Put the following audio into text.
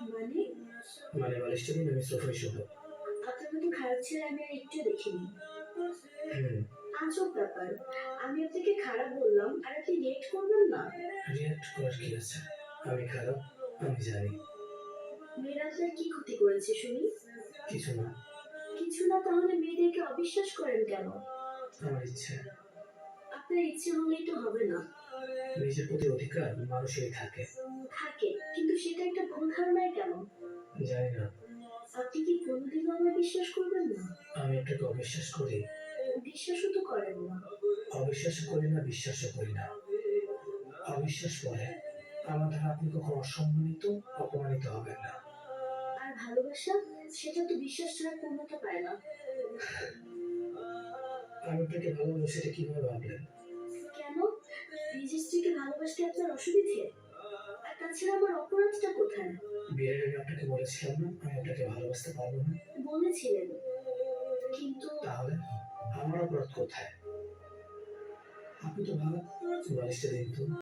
মানে? মানে বালিশটা দিন, আমি সোফায় শুবো। আপনার মতো খারাপ ছেলে আমি আর একটু দেখিনি। হুম। আজব ব্যাপার। আমি আপনাকে খারাপ বললাম আর আপনি রিয়েক্ট করবেন না। রিয়াক্ট করার কি আছে? আমি খারাপ, আমি জানি। মেয়েরা আপনার কি ক্ষতি করেছে শুনি? কিছু না। কিছু না, তাহলে মেয়েদেরকে অবিশ্বাস করেন কেন? আমার ইচ্ছে। আপনার ইচ্ছে হলেই তো হবে না। নিজের প্রতি অধিকার মানুষেরই থাকে। থাকে, কিন্তু সেটা একটা ভুল ধারণায় কেন? জানি না। আপনি কি কোনোদিনও আমার বিশ্বাস করবেন না? আমি আপনাকে অবিশ্বাস করি। বিশ্বাসও তো করেন না। অবিশ্বাস করি না, বিশ্বাসও করি না। অবিশ্বাস করে আমার দ্বারা আপনি কখনো অসম্মানিত, অপমানিত হবেন না। আর ভালোবাসা, সেটা তো বিশ্বাস ছাড়া পূর্ণতা পায় না। আমি আপনাকে ভালোবাসি, সেটা কিভাবে ভাবলেন? কেন? নিজের স্ত্রীকে ভালোবাসতে আপনার অসুবিধে? আর তাছাড়া আমার অপরাধটা কোথায়? বিয়ের আগে আপনাকে বলেছিলাম না আমি আপনাকে ভালোবাসতে পারবো না? বলেছিলেন, কিন্তু তাহলে আমার অপরাধ কোথায়? আপনি তো ভালো। বালিশটা দিন তো।